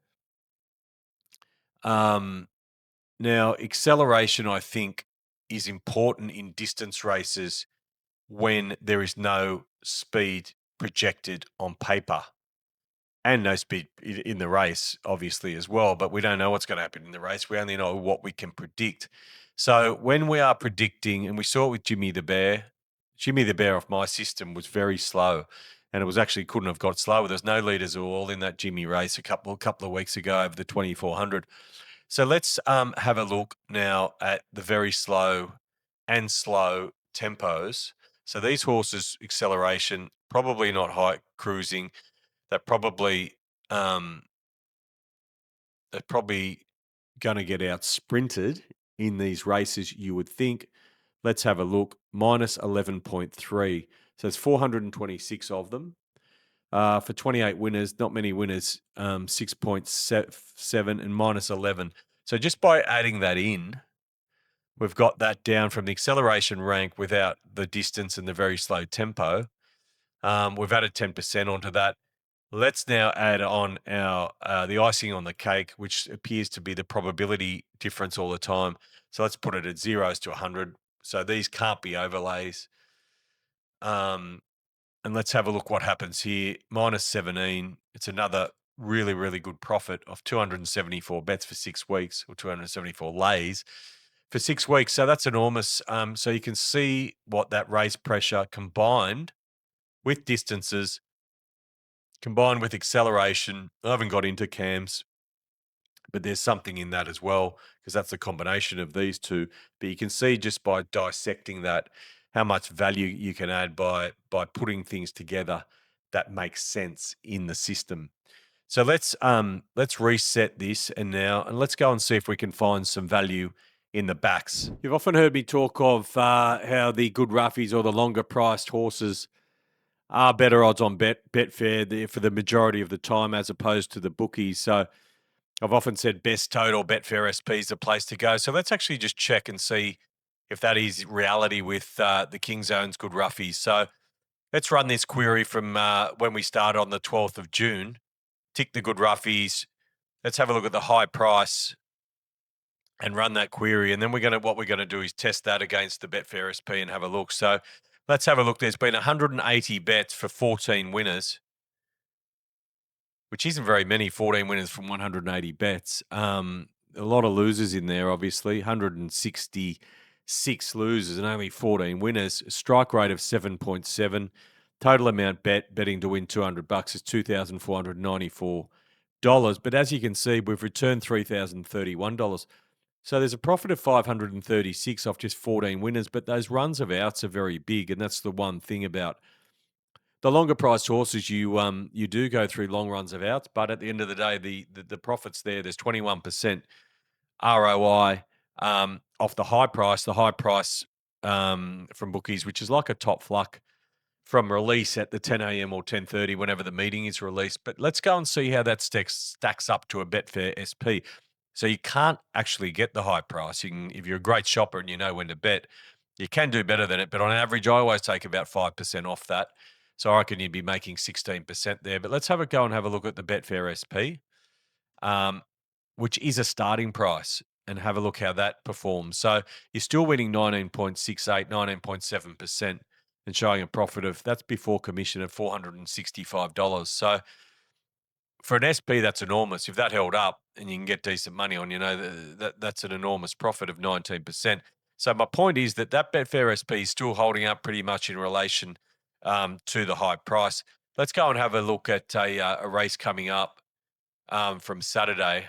Now, acceleration, I think, is important in distance races when there is no speed projected on paper. And no speed in the race, obviously, as well. But we don't know what's going to happen in the race. We only know what we can predict. So when we are predicting, and we saw it with Jimmy the Bear off my system was very slow. And it was actually couldn't have got slower. There's no leaders at all in that Jimmy race a couple of weeks ago over the 2,400. So let's have a look now at the very slow and slow tempos. So these horses' acceleration, probably not high cruising. They're probably going to get out sprinted in these races, you would think. Let's have a look. -11.3. So it's 426 of them. For 28 winners, not many winners, 6.7 and -11. So just by adding that in, we've got that down from the acceleration rank without the distance and the very slow tempo. We've added 10% onto that. Let's now add on our the icing on the cake, which appears to be the probability difference all the time. So let's put it at 0s to 100. So these can't be overlays. And let's have a look what happens here. -17. It's another really, really good profit of 274 bets for 6 weeks, or 274 lays for 6 weeks. So that's enormous. So you can see what that race pressure combined with distances, combined with acceleration. I haven't got into cams, but there's something in that as well, because that's a combination of these two. But you can see just by dissecting that, how much value you can add by putting things together that makes sense in the system. So let's reset this and let's go and see if we can find some value in the backs. You've often heard me talk of how the good ruffies or the longer priced horses are better odds on Betfair for the majority of the time as opposed to the bookies. So I've often said best total Betfair SP is the place to go. So let's actually just check and see if that is reality with the King Zone's good ruffies. So let's run this query from when we started on the 12th of June. Tick the good ruffies. Let's have a look at the high price and run that query. And then what we're gonna do is test that against the Betfair SP and have a look. So let's have a look. There's been 180 bets for 14 winners, which isn't very many, 14 winners from 180 bets. A lot of losers in there, obviously, 166 losers and only 14 winners. Strike rate of 7.7. Total amount betting to win $200 is $2,494. But as you can see, we've returned $3,031. So there's a profit of 536 off just 14 winners, but those runs of outs are very big, and that's the one thing about the longer priced horses. You do go through long runs of outs, but at the end of the day, the profits there. There's 21% ROI off the high price. The high price from bookies, which is like a top fluck from release at the 10 a.m. or 10:30, whenever the meeting is released. But let's go and see how that stacks up to a Betfair SP. So you can't actually get the high price. You can, if you're a great shopper and you know when to bet, you can do better than it. But on average, I always take about 5% off that. So I reckon you'd be making 16% there. But let's have a go and have a look at the Betfair SP, which is a starting price, and have a look how that performs. So you're still winning 19.68, 19.7%. And showing a profit of, that's before commission, of $465. So for an SP, that's enormous. If that held up and you can get decent money on, that's an enormous profit of 19%. So my point is that Betfair SP is still holding up pretty much in relation
to the high price. Let's go and have a look at a race coming up from Saturday,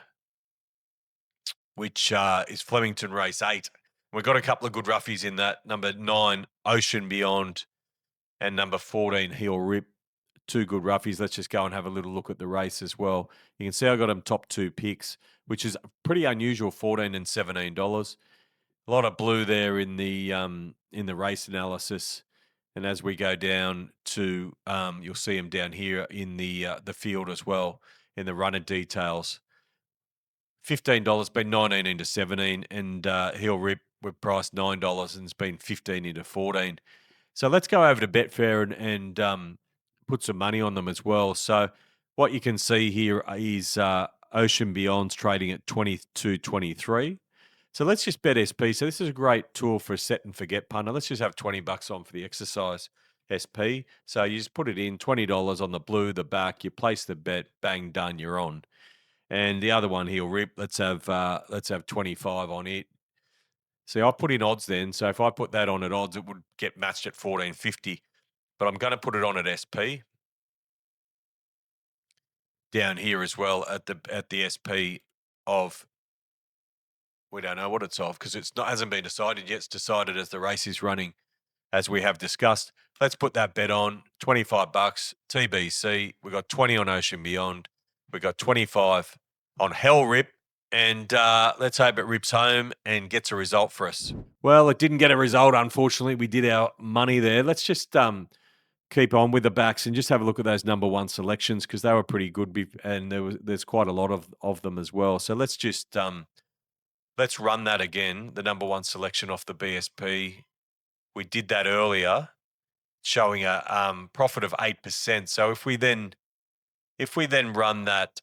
which is Flemington Race 8. We've got a couple of good ruffies in that. Number 9, Ocean Beyond, and number 14, Heel Rip. 2 good roughies. Let's just go and have a little look at the race as well. You can see I got them top 2 picks, which is pretty unusual, $14 and $17. A lot of blue there in the race analysis. And as we go down to, you'll see them down here in the field as well, in the runner details. $15 been 19 into 17, and Heel Rip we've priced $9 and it's been 15 into 14. So let's go over to Betfair and put some money on them as well. So what you can see here is Ocean Beyond's trading at 22.23. So let's just bet SP. So this is a great tool for a set and forget punter. Let's just have $20 on for the exercise SP. So you just put it in, $20 on the blue, the back. You place the bet, bang, done, you're on. And the other one, Heel Rip. Let's have 25 on it. See, I put in odds then. So if I put that on at odds, it would get matched at 14.50. But I'm going to put it on at SP down here as well at the SP of, we don't know what it's of because hasn't been decided yet. It's decided as the race is running, as we have discussed. Let's put that bet on, $25 TBC. We've got 20 on Ocean Beyond. We've got 25 on Hell Rip. And let's hope it rips home and gets a result for us. Well, it didn't get a result, unfortunately. We did our money there. Let's just keep on with the backs and just have a look at those number 1 selections because they were pretty good, and there's quite a lot of them as well. So let's just let's run that again. The number 1 selection off the BSP. We did that earlier, showing a profit of 8%. So if we then run that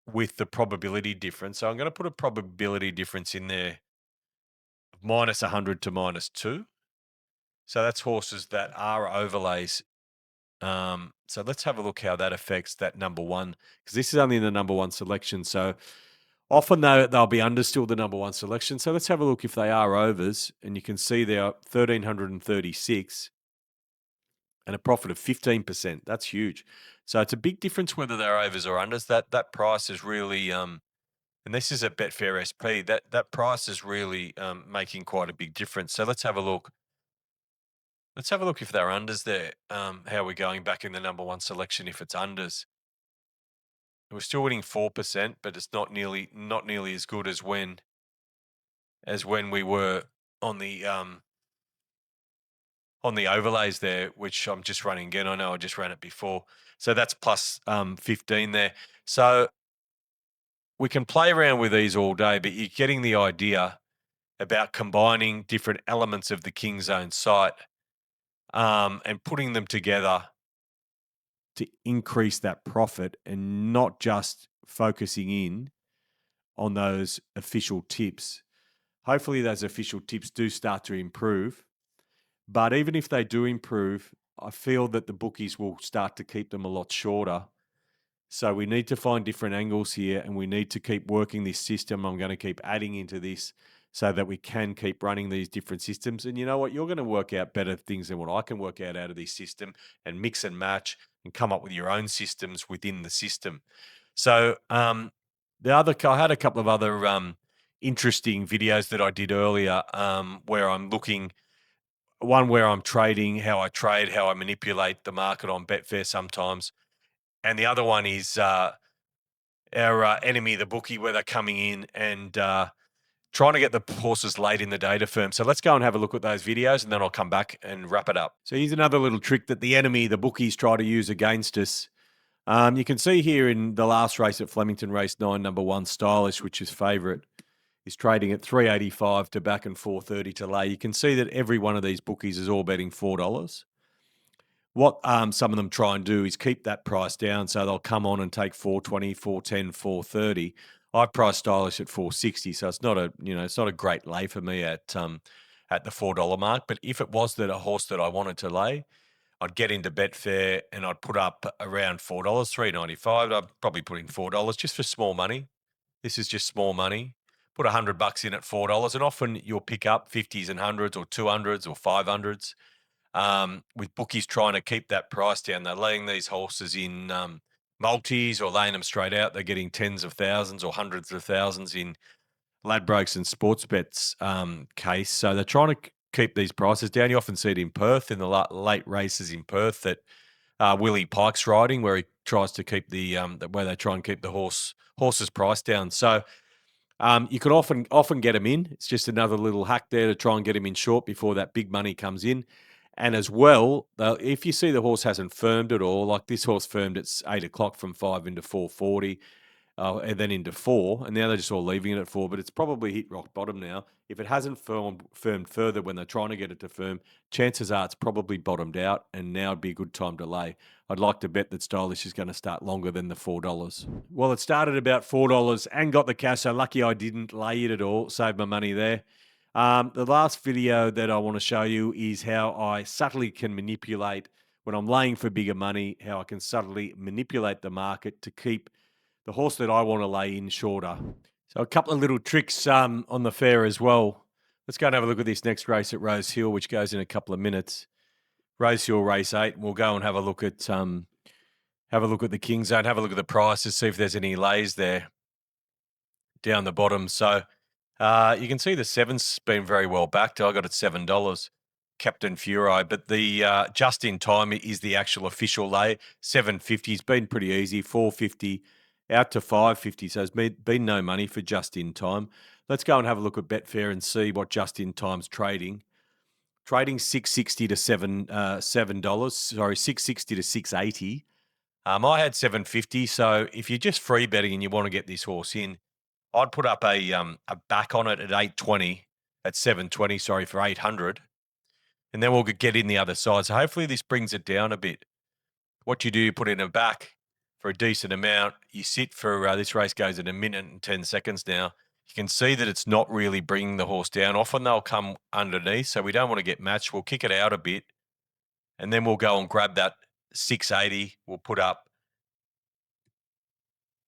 with the probability difference, so I'm going to put a probability difference in there of -100 to -2. So that's horses that are overlays. So let's have a look how that affects that number 1, because this is only the number 1 selection. So often they'll be under still the number 1 selection. So let's have a look if they are overs, and you can see they are 1,336 and a profit of 15%. That's huge. So it's a big difference whether they're overs or unders. That price is really, and this is at Betfair SP, that price is really making quite a big difference. So let's have a look. Let's have a look if they're unders there. How we're going back in the number 1 selection if it's unders. We're still winning 4%, but it's not nearly as good as when we were on the overlays there, which I'm just running again. I know I just ran it before. So that's plus 15 there. So we can play around with these all day, but you're getting the idea about combining different elements of the King Zone site and putting them together to increase that profit and not just focusing in on those official tips. Hopefully those official tips do start to improve. But even if they do improve, I feel that the bookies will start to keep them a lot shorter. So we need to find different angles here, and we need to keep working this system. I'm going to keep adding into this so that we can keep running these different systems. And you know what? You're going to work out better things than what I can work out of this system, and mix and match and come up with your own systems within the system. So I had a couple of other interesting videos that I did earlier where I'm looking. One where I'm trading, how I trade, how I manipulate the market on Betfair sometimes. And the other one is our enemy, the bookie, where they're coming in and trying to get the horses late in the data firm. So let's go and have a look at those videos, and then I'll come back and wrap it up. So here's another little trick that the enemy, the bookies, try to use against us. You can see here in the last race at Flemington Race 9, number 1, Stylish, which is favourite, is trading at 385 to back and 430 to lay. You can see that every one of these bookies is all betting $4. What some of them try and do is keep that price down, so they'll come on and take 420, 410, 430. I price Stylish at 460, so it's not a great lay for me at the $4 mark. But if it was that a horse that I wanted to lay, I'd get into Betfair and I'd put up around $4, $3.95. I'd probably put in $4 just for small money. This is just small money. Put $100 in at $4, and often you'll pick up 50s and 100s or 200s or 500s. with bookies trying to keep that price down. They're laying these horses in multis or laying them straight out. They're getting tens of thousands or hundreds of thousands in Ladbrokes and sports bets case. So they're trying to keep these prices down. You often see it in Perth in the late races in Perth that Willie Pike's riding, where he tries to keep where they try and keep the horse's price down. So you could often get him in. It's just another little hack there to try and get him in short before that big money comes in. And as well, if you see the horse hasn't firmed at all, like this horse firmed at 8 o'clock from 5 into 440, and then into 4, and now they're just all leaving it at 4, but it's probably hit rock bottom now. If it hasn't firmed further when they're trying to get it to firm, chances are it's probably bottomed out, and now would be a good time to lay. I'd like to bet that Stylish is going to start longer than the $4. Well, it started about $4 and got the cash, so lucky I didn't lay it at all, saved my money there. The last video that I want to show you is how I subtly can manipulate, when I'm laying for bigger money, how I can subtly manipulate the market to keep the horse that I want to lay in shorter. So a couple of little tricks on the fair as well. Let's go and have a look at this next race at Rose Hill, which goes in a couple of minutes. Rose Hill race 8. We'll go and have a look at the King Zone, have a look at the prices, see if there's any lays there down the bottom. So you can see the 7's been very well backed. I got it $7. Captain Furo, but the just in time is the actual official lay. 750 has been pretty easy. 450 out to 550. So there's been no money for just in time. Let's go and have a look at Betfair and see what just in time's trading. Trading $6.60 to $7. Sorry, $6.60 to $6.80. I had $7.50. So if you're just free betting and you want to get this horse in, I'd put up a back on it at $8.20, at $7.20. Sorry, for $800. And then we'll get in the other side. So hopefully this brings it down a bit. What you do, you put in a back for a decent amount. You sit for, this race goes at 1 minute and 10 seconds now. You can see that it's not really bringing the horse down. Often they'll come underneath, so we don't want to get matched. We'll kick it out a bit, and then we'll go and grab that 680. We'll put up.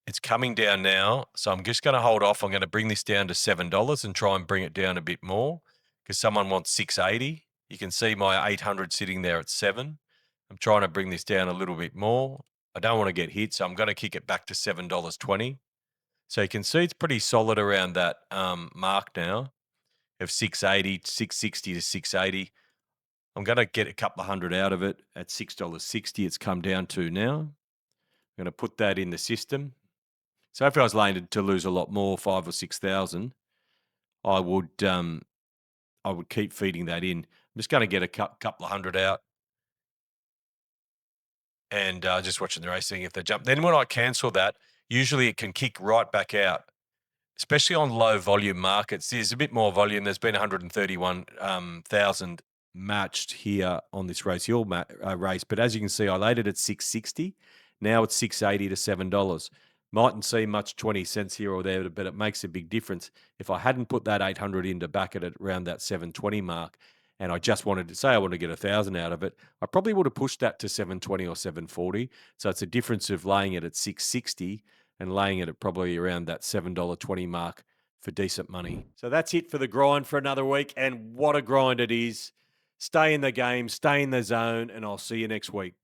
It's coming down now, so I'm just going to hold off. I'm going to bring this down to $7 and try and bring it down a bit more because someone wants 680. You can see my 800 sitting there at 7. I'm trying to bring this down a little bit more. I don't want to get hit, so I'm going to kick it back to $7.20. So you can see it's pretty solid around that mark now of 680, 660 to 680. I'm going to get a couple of hundred out of it at $6.60. It's come down to now. I'm going to put that in the system. So if I was laying to lose a lot more, 5,000 or 6,000, I would keep feeding that in. I'm just going to get a couple of hundred out and just watching the race, seeing if they jump. Then when I cancel that, usually it can kick right back out, especially on low volume markets. There's a bit more volume. There's been 131,000 matched here on this race race. But as you can see, I laid it at 660. Now it's 680 to $7. Mightn't seem much 20 cents here or there, but it makes a big difference. If I hadn't put that 800 in to back it at around that 720 mark, and I just wanted to say I want to get 1,000 out of it, I probably would have pushed that to 720 or 740. So it's a difference of laying it at 660 and laying it at probably around that $7.20 mark for decent money. So that's it for the grind for another week, and what a grind it is. Stay in the game, stay in the zone, and I'll see you next week.